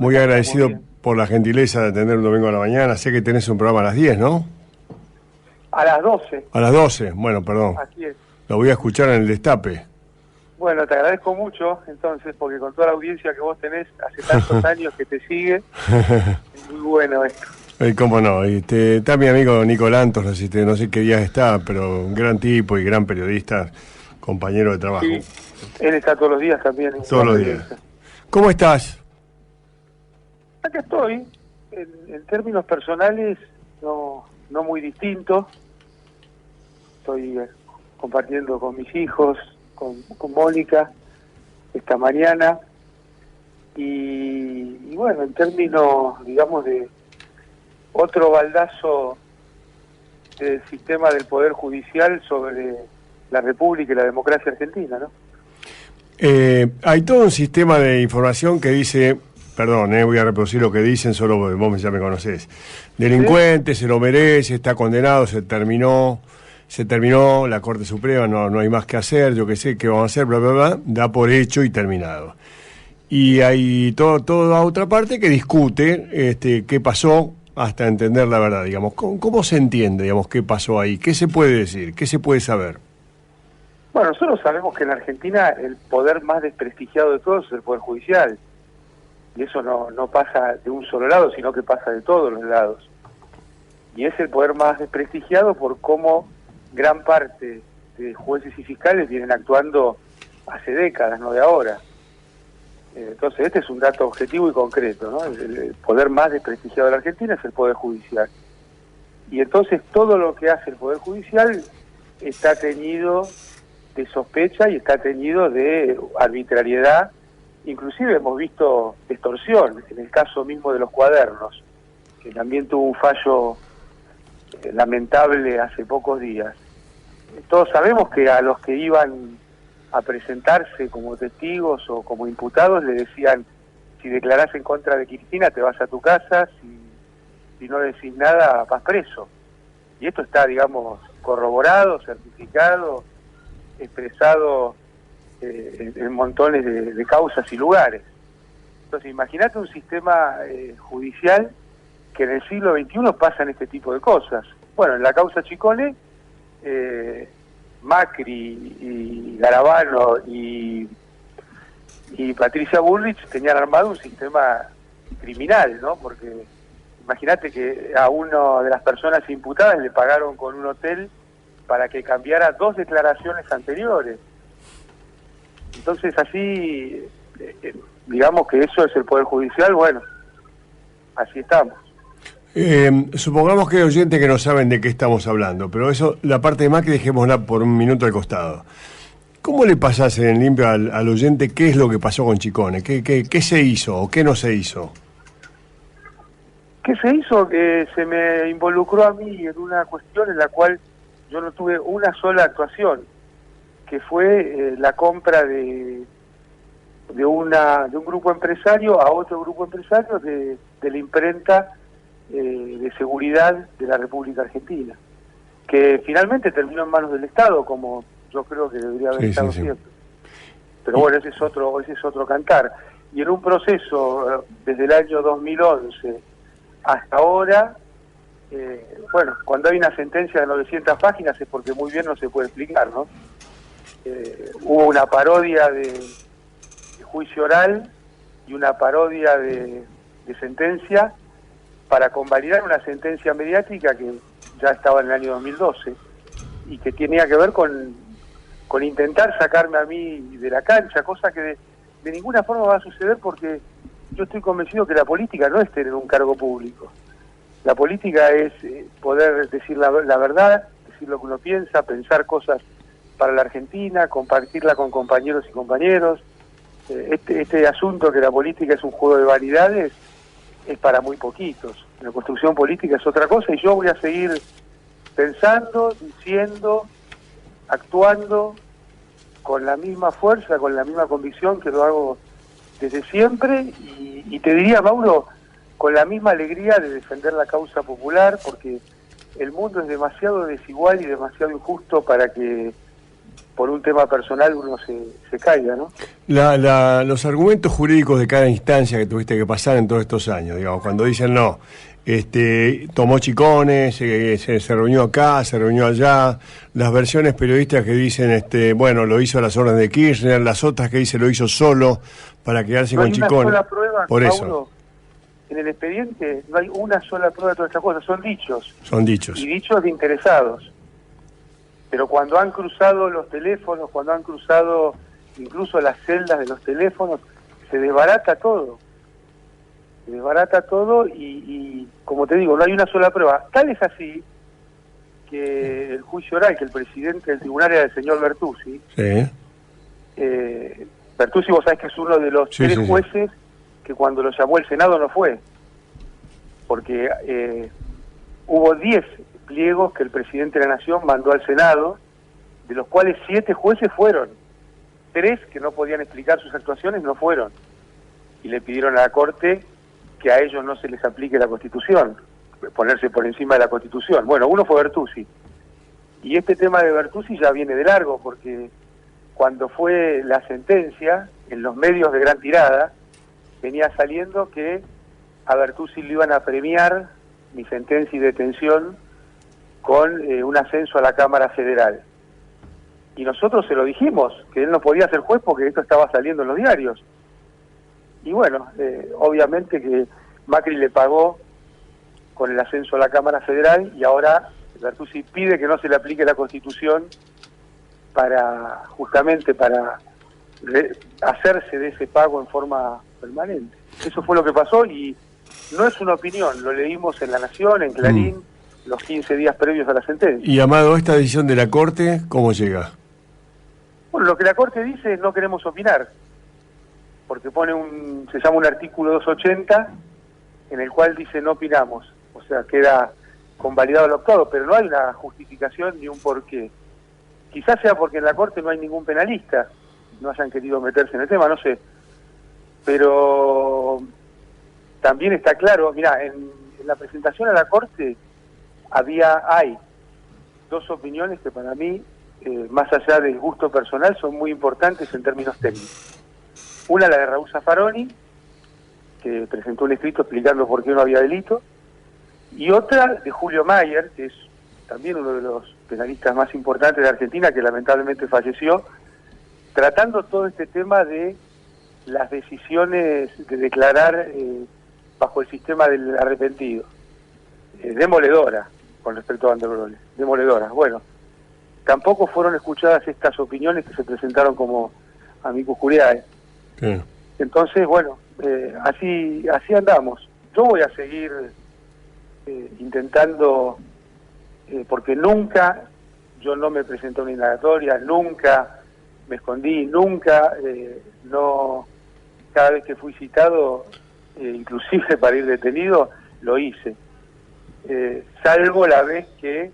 Muy agradecido por la gentileza de atender un domingo a la mañana. Sé que tenés un programa a las 10, ¿no? A las 12. A las 12, bueno, perdón. Así es. Lo voy a escuchar en el destape. Bueno, te agradezco mucho, entonces, porque con toda la audiencia que vos tenés, hace tantos años que te sigue, es muy bueno esto. Cómo no, está mi amigo Nicolás Antos, no sé qué días está, pero un gran tipo y gran periodista, compañero de trabajo. Sí, él está todos los días también. Todos los días. ¿Cómo estás? Acá estoy, en términos personales, no muy distinto. Estoy compartiendo con mis hijos, con Mónica, esta mañana. Y bueno, en términos, digamos, de otro baldazo del sistema del Poder Judicial sobre la República y la democracia argentina, ¿no? Hay todo un sistema de información que dice, perdón, voy a reproducir lo que dicen, solo porque vos ya me conocés. Delincuente, ¿sí? Se lo merece, está condenado, se terminó, la Corte Suprema, no hay más que hacer, yo qué sé, qué vamos a hacer, bla, bla, bla, da por hecho y terminado. Y hay toda otra parte que discute qué pasó hasta entender la verdad, digamos. ¿Cómo se entiende, digamos, qué pasó ahí? ¿Qué se puede decir? ¿Qué se puede saber? Bueno, nosotros sabemos que en Argentina el poder más desprestigiado de todos es el Poder Judicial. Y eso no pasa de un solo lado, sino que pasa de todos los lados. Y es el poder más desprestigiado por cómo gran parte de jueces y fiscales vienen actuando hace décadas, no de ahora. Entonces este es un dato objetivo y concreto, ¿no? El poder más desprestigiado de la Argentina es el Poder Judicial. Y entonces todo lo que hace el Poder Judicial está teñido de sospecha y está teñido de arbitrariedad. Inclusive hemos visto extorsión, en el caso mismo de los cuadernos, que también tuvo un fallo lamentable hace pocos días. Todos sabemos que a los que iban a presentarse como testigos o como imputados le decían: si declarás en contra de Cristina te vas a tu casa, si no decís nada vas preso. Y esto está, digamos, corroborado, certificado, expresado en montones de causas y lugares. Entonces imagínate un sistema judicial que en el siglo XXI pasan este tipo de cosas. Bueno, en la causa Chicone, Macri y Garabano y Patricia Bullrich tenían armado un sistema criminal, ¿no? Porque imagínate que a una de las personas imputadas le pagaron con un hotel para que cambiara 2 declaraciones anteriores. Entonces así, digamos que eso es el Poder Judicial, bueno, así estamos. Supongamos que hay oyentes que no saben de qué estamos hablando, pero eso, la parte de Macri dejémosla por un minuto al costado. ¿Cómo le pasás en limpio al oyente qué es lo que pasó con Chicone? ¿Qué se hizo o qué no se hizo? ¿Qué se hizo? Que se me involucró a mí en una cuestión en la cual yo no tuve una sola actuación, que fue la compra de un grupo empresario a otro grupo empresario de la imprenta de seguridad de la República Argentina, que finalmente terminó en manos del Estado, como yo creo que debería haber estado siempre. Pero bueno, ese es otro cantar. Y en un proceso desde el año 2011 hasta ahora, bueno, cuando hay una sentencia de 900 páginas es porque muy bien no se puede explicar, ¿no? Hubo una parodia de juicio oral y una parodia de sentencia para convalidar una sentencia mediática que ya estaba en el año 2012 y que tenía que ver con intentar sacarme a mí de la cancha, cosa que de ninguna forma va a suceder, porque yo estoy convencido que la política no es tener un cargo público. La política es poder decir la verdad, decir lo que uno piensa, pensar cosas para la Argentina, compartirla con compañeros y compañeros. Este asunto que la política es un juego de vanidades es para muy poquitos. La construcción política es otra cosa, y yo voy a seguir pensando, diciendo, actuando con la misma fuerza, con la misma convicción que lo hago desde siempre, y te diría, Mauro, con la misma alegría de defender la causa popular, porque el mundo es demasiado desigual y demasiado injusto para que por un tema personal uno se caiga, ¿no? Los argumentos jurídicos de cada instancia que tuviste que pasar en todos estos años, digamos, cuando dicen no, tomó chicones, se reunió acá, se reunió allá, las versiones periodistas que dicen, bueno, lo hizo a las órdenes de Kirchner, las otras que dice lo hizo solo para quedarse con chicones. No hay una sola prueba, por Paulo, eso. En el expediente no hay una sola prueba de todas estas cosas, son dichos. Son dichos. Y dichos de interesados. Pero cuando han cruzado los teléfonos, cuando han cruzado incluso las celdas de los teléfonos, se desbarata todo. Se desbarata todo y como te digo, no hay una sola prueba. Tal es así que el juicio oral, que el presidente del tribunal era el señor Bertuzzi. Sí. Bertuzzi, vos sabés que es uno de los tres jueces que cuando lo llamó el Senado no fue. Porque hubo 10 pliegos que el presidente de la Nación mandó al Senado, de los cuales 7 jueces fueron. 3 que no podían explicar sus actuaciones no fueron. Y le pidieron a la Corte que a ellos no se les aplique la Constitución, ponerse por encima de la Constitución. Bueno, uno fue Bertuzzi. Y este tema de Bertuzzi ya viene de largo, porque cuando fue la sentencia, en los medios de gran tirada, venía saliendo que a Bertuzzi le iban a premiar mi sentencia y detención con un ascenso a la Cámara Federal. Y nosotros se lo dijimos, que él no podía ser juez porque esto estaba saliendo en los diarios. Y bueno, obviamente que Macri le pagó con el ascenso a la Cámara Federal y ahora Bertuzzi pide que no se le aplique la Constitución justamente para hacerse de ese pago en forma permanente. Eso fue lo que pasó y no es una opinión, lo leímos en La Nación, en Clarín, los 15 días previos a la sentencia. Y Amado, ¿esta decisión de la Corte cómo llega? Bueno, lo que la Corte dice es no queremos opinar, porque se llama un artículo 280 en el cual dice no opinamos, o sea, queda convalidado el octavo, pero no hay una justificación ni un porqué. Quizás sea porque en la Corte no hay ningún penalista, no hayan querido meterse en el tema, no sé. Pero también está claro, mirá, en la presentación a la Corte hay 2 opiniones que para mí, más allá del gusto personal, son muy importantes en términos técnicos. Una, la de Raúl Zaffaroni, que presentó un escrito explicando por qué no había delito, y otra de Julio Mayer, que es también uno de los penalistas más importantes de Argentina, que lamentablemente falleció, tratando todo este tema de las decisiones de declarar bajo el sistema del arrepentido. Demoledora con respecto a Andrés, demoledora. Bueno, tampoco fueron escuchadas estas opiniones que se presentaron como amicus curiae. Sí. Entonces, bueno, así andamos. Yo voy a seguir intentando, porque nunca, yo no me presenté a una indagatoria, nunca me escondí, nunca, cada vez que fui citado, inclusive para ir detenido, lo hice. Salvo la vez que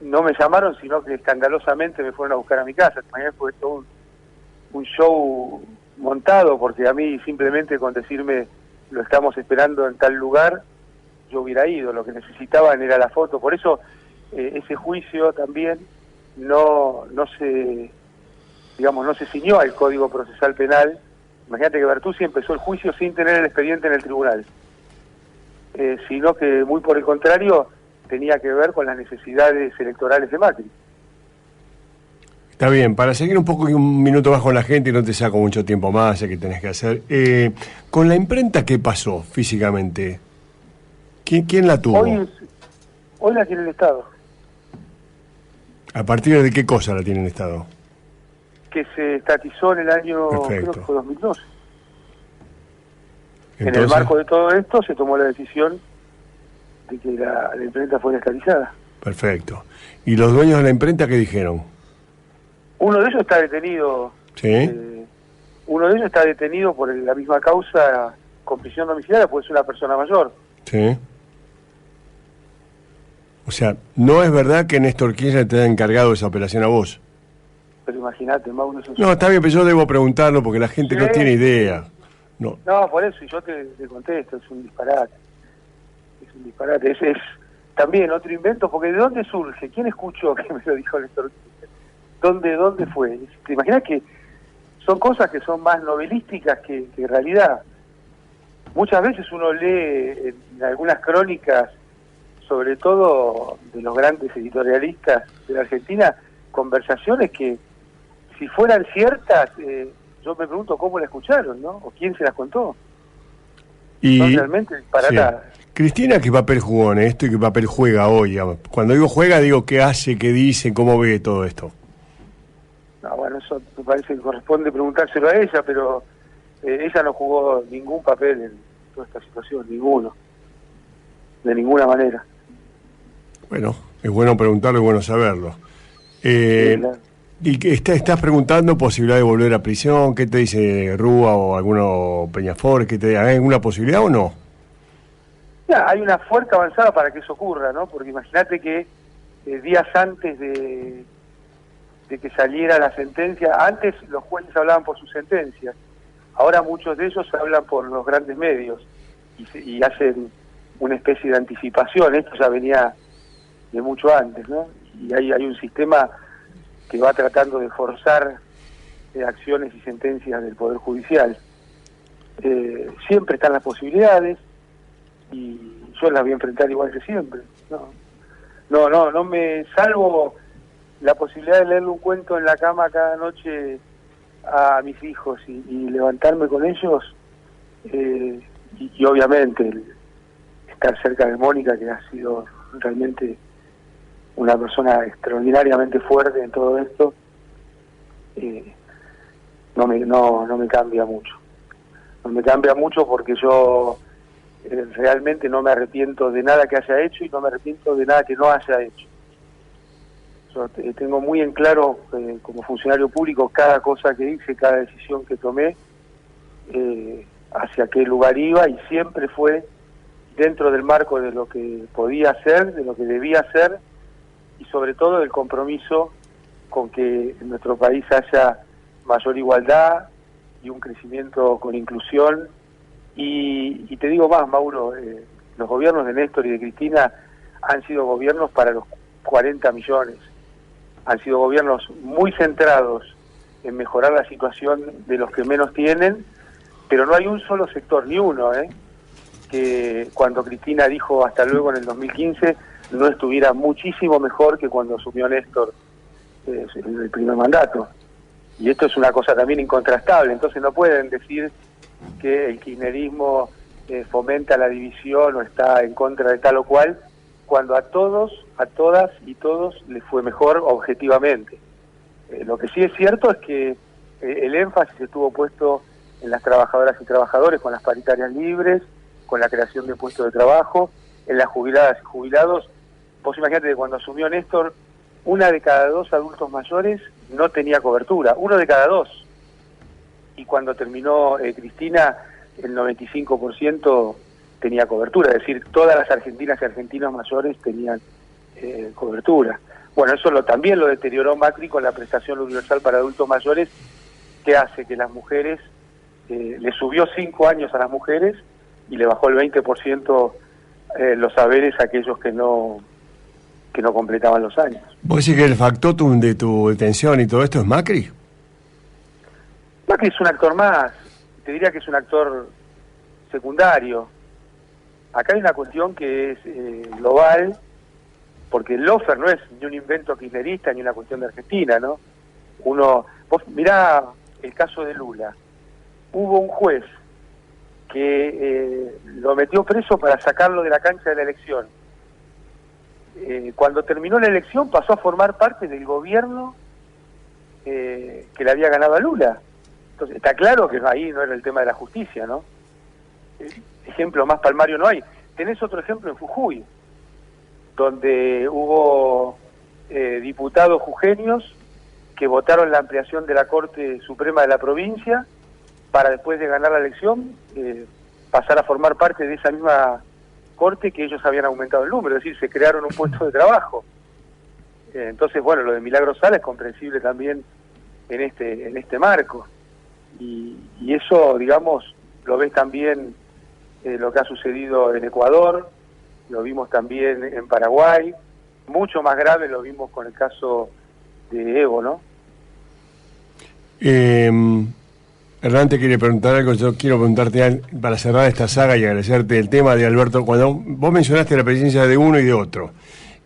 no me llamaron, sino que escandalosamente me fueron a buscar a mi casa. Mañana fue todo un show montado, porque a mí simplemente con decirme lo estamos esperando en tal lugar, yo hubiera ido. Lo que necesitaban era la foto. Por eso ese juicio también no se ciñó al Código Procesal Penal. Imagínate que Bertuzzi empezó el juicio sin tener el expediente en el tribunal, sino que muy por el contrario tenía que ver con las necesidades electorales de Macri. Está bien, para seguir un poco y un minuto más con la gente y no te saco mucho tiempo más, sé que tenés que hacer. Con la imprenta, ¿qué pasó físicamente? ¿Quién la tuvo? Hoy la tiene el Estado. ¿A partir de qué cosa la tiene el Estado? Que se estatizó en el año, Perfecto. Creo que fue 2012. Entonces, en el marco de todo esto se tomó la decisión de que la imprenta fuera estatizada. Perfecto. ¿Y los dueños de la imprenta qué dijeron? Uno de ellos está detenido. ¿Sí? Uno de ellos está detenido por la misma causa con prisión domiciliaria, porque es una persona mayor. Sí. O sea, no es verdad que Néstor Kirchner te haya encargado esa operación a vos. Pero imagínate, Mauro... No, está bien, pero yo debo preguntarlo porque la gente no tiene idea. No, por eso, y yo te contesto, es un disparate. Es un disparate. Ese es también otro invento, porque ¿de dónde surge? ¿Quién escuchó que me lo dijo Néstor Kirchner? ¿Dónde fue? ¿Te imaginas que son cosas que son más novelísticas que realidad? Muchas veces uno lee en algunas crónicas, sobre todo de los grandes editorialistas de la Argentina, conversaciones que, si fueran ciertas, yo me pregunto cómo la escucharon, ¿no? O quién se las contó. Son realmente disparatadas. Sí. Cristina, ¿qué papel jugó en esto y qué papel juega hoy? Cuando digo juega, digo qué hace, qué dice, cómo ve todo esto. No, bueno, eso me parece que corresponde preguntárselo a ella, pero ella no jugó ningún papel en toda esta situación, ninguno, de ninguna manera. Bueno, es bueno preguntarlo y bueno saberlo. Sí, claro. ¿Y que estás preguntando posibilidad de volver a prisión? ¿Qué te dice Rúa o alguno Peñafort? ¿Hay alguna posibilidad o no? Ya, hay una fuerte avanzada para que eso ocurra, ¿no? Porque imagínate que días antes de que saliera la sentencia, antes los jueces hablaban por sus sentencias, ahora muchos de ellos hablan por los grandes medios y hacen una especie de anticipación. Esto ya venía de mucho antes, ¿no? Y hay un sistema que va tratando de forzar acciones y sentencias del Poder Judicial. Siempre están las posibilidades y yo las voy a enfrentar igual que siempre. No me salvo la posibilidad de leerle un cuento en la cama cada noche a mis hijos y levantarme con ellos, y obviamente estar cerca de Mónica, que ha sido realmente una persona extraordinariamente fuerte en todo esto, no me cambia mucho. No me cambia mucho porque yo realmente no me arrepiento de nada que haya hecho y no me arrepiento de nada que no haya hecho. Yo tengo muy en claro, como funcionario público, cada cosa que hice, cada decisión que tomé, hacia qué lugar iba, y siempre fue dentro del marco de lo que podía hacer, de lo que debía hacer, y sobre todo del compromiso con que en nuestro país haya mayor igualdad y un crecimiento con inclusión. Y te digo más, Mauro, los gobiernos de Néstor y de Cristina han sido gobiernos para los 40 millones, han sido gobiernos muy centrados en mejorar la situación de los que menos tienen, pero no hay un solo sector, ni uno, que cuando Cristina dijo hasta luego en el 2015, no estuviera muchísimo mejor que cuando asumió Néstor en el primer mandato. Y esto es una cosa también incontrastable, entonces no pueden decir que el kirchnerismo fomenta la división o está en contra de tal o cual, cuando a todos, a todas y todos les fue mejor objetivamente. Lo que sí es cierto es que el énfasis estuvo puesto en las trabajadoras y trabajadores, con las paritarias libres, con la creación de puestos de trabajo, en las jubiladas y jubilados. Vos imaginate que cuando asumió Néstor, 1 de cada 2 adultos mayores no tenía cobertura, 1 de cada 2. Y cuando terminó Cristina, el 95% tenía cobertura, es decir, todas las argentinas y argentinos mayores tenían cobertura. Bueno, eso también lo deterioró Macri con la prestación universal para adultos mayores, que hace que las mujeres, le subió 5 años a las mujeres y le bajó el 20% los saberes a aquellos que no completaban los años. ¿Vos decís que el factotum de tu detención y todo esto es Macri? Macri es un actor más, te diría que es un actor secundario. Acá hay una cuestión que es global, porque el lawfare no es ni un invento kirchnerista ni una cuestión de Argentina, ¿no? Vos mirá el caso de Lula. Hubo un juez que lo metió preso para sacarlo de la cancha de la elección. Cuando terminó la elección pasó a formar parte del gobierno que le había ganado a Lula. Entonces está claro que ahí no era el tema de la justicia, ¿no? Ejemplo más palmario no hay. Tenés otro ejemplo en Jujuy, donde hubo diputados jujeños que votaron la ampliación de la Corte Suprema de la provincia para, después de ganar la elección, pasar a formar parte de esa misma Corte que ellos habían aumentado el número, es decir, se crearon un puesto de trabajo. Entonces, bueno, lo de Milagros Sala es comprensible también en este marco. Y eso, digamos, lo ves también lo que ha sucedido en Ecuador, lo vimos también en Paraguay, mucho más grave lo vimos con el caso de Evo, ¿no? Hernán te quiere preguntar algo, yo quiero preguntarte para cerrar esta saga y agradecerte el tema de Alberto. Cuando vos mencionaste la presencia de uno y de otro,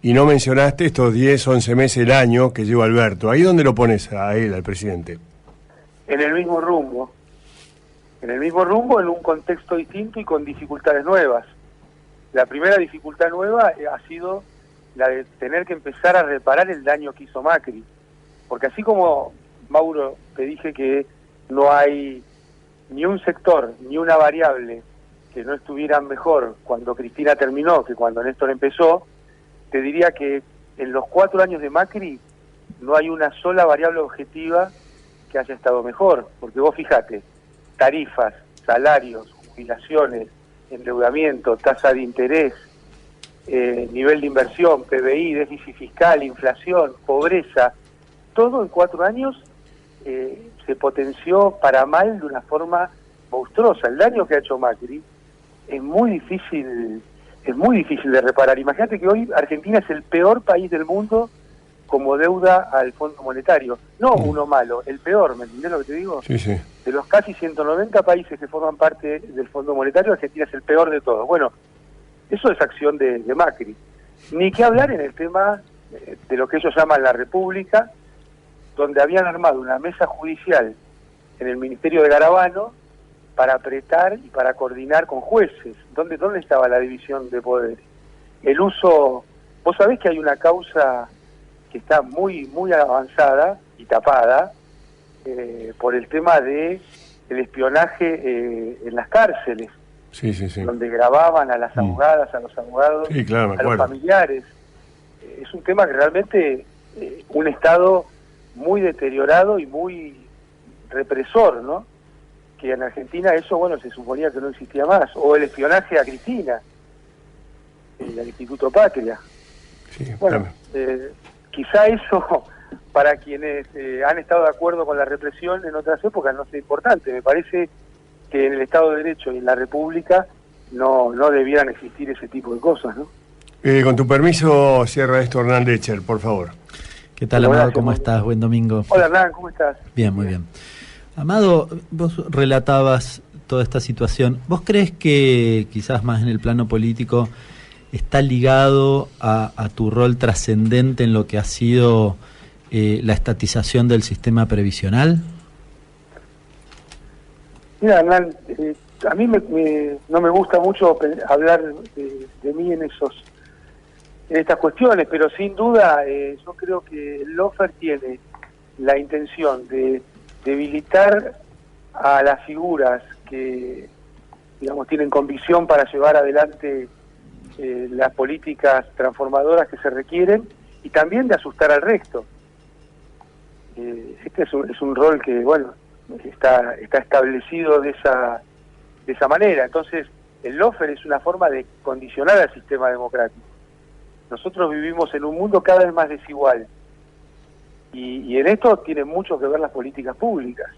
y no mencionaste estos 10, 11 meses, el año que lleva Alberto, ¿ahí dónde lo pones a él, al presidente? En el mismo rumbo. En el mismo rumbo, en un contexto distinto y con dificultades nuevas. La primera dificultad nueva ha sido la de tener que empezar a reparar el daño que hizo Macri. Porque así como, Mauro, te dije que no hay ni un sector, ni una variable que no estuvieran mejor cuando Cristina terminó que cuando Néstor empezó, te diría que en los 4 años de Macri no hay una sola variable objetiva que haya estado mejor. Porque vos fijate, tarifas, salarios, jubilaciones, endeudamiento, tasa de interés, nivel de inversión, PBI, déficit fiscal, inflación, pobreza, todo en 4 años se potenció para mal de una forma monstruosa. El daño que ha hecho Macri es muy difícil de reparar. Imagínate que hoy Argentina es el peor país del mundo como deuda al Fondo Monetario. No uno malo, el peor, ¿me entendés lo que te digo? Sí, sí. De los casi 190 países que forman parte del Fondo Monetario, Argentina es el peor de todos. Bueno, eso es acción de Macri. Ni que hablar en el tema de lo que ellos llaman la República, donde habían armado una mesa judicial en el Ministerio de Garabano para apretar y para coordinar con jueces. ¿Dónde estaba la división de poderes? El uso... Vos sabés que hay una causa que está muy avanzada y tapada por el tema de el espionaje en las cárceles. Sí. Donde grababan a las abogadas, a los abogados, sí, claro, a los familiares. Es un tema que realmente un Estado muy deteriorado y muy represor, ¿no? Que en Argentina eso, bueno, se suponía que no existía más. O el espionaje a Cristina, al Instituto Patria. Sí, bueno, quizá eso, para quienes han estado de acuerdo con la represión en otras épocas, no sea importante. Me parece que en el Estado de Derecho y en la República no debieran existir ese tipo de cosas, ¿no? Con tu permiso, cierra esto Hernán Decher, por favor. ¿Qué tal, Amado? ¿Cómo estás? Buen domingo. Hola, Hernán, ¿cómo estás? Bien, muy bien. Amado, vos relatabas toda esta situación. ¿Vos crees que, quizás más en el plano político, está ligado a tu rol trascendente en lo que ha sido la estatización del sistema previsional? Mira, Hernán, a mí no me gusta mucho hablar de mí en estas cuestiones, pero sin duda yo creo que el Lofer tiene la intención de debilitar a las figuras que, digamos, tienen convicción para llevar adelante las políticas transformadoras que se requieren y también de asustar al resto. Este es un rol que, bueno, está establecido de esa manera. Entonces, el Lofer es una forma de condicionar al sistema democrático. Nosotros vivimos en un mundo cada vez más desigual y en esto tienen mucho que ver las políticas públicas.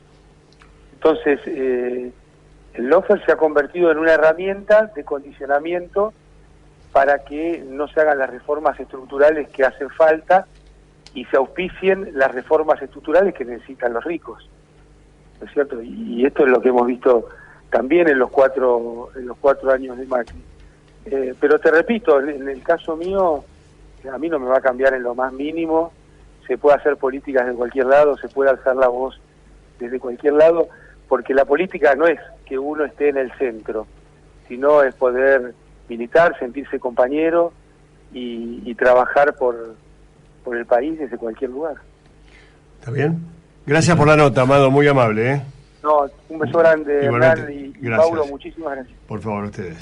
Entonces, el Lofer se ha convertido en una herramienta de condicionamiento para que no se hagan las reformas estructurales que hacen falta y se auspicien las reformas estructurales que necesitan los ricos, ¿no es cierto? Y esto es lo que hemos visto también en los cuatro años de Macri. Pero te repito, en el caso mío, a mí no me va a cambiar en lo más mínimo. Se puede hacer políticas de cualquier lado, se puede alzar la voz desde cualquier lado, porque la política no es que uno esté en el centro, sino es poder militar, sentirse compañero y trabajar por el país desde cualquier lugar. ¿Está bien? Gracias por la nota, Amado, muy amable, ¿eh? No, un beso grande, Igualmente, Hernán y gracias. Paulo, muchísimas gracias. Por favor, ustedes.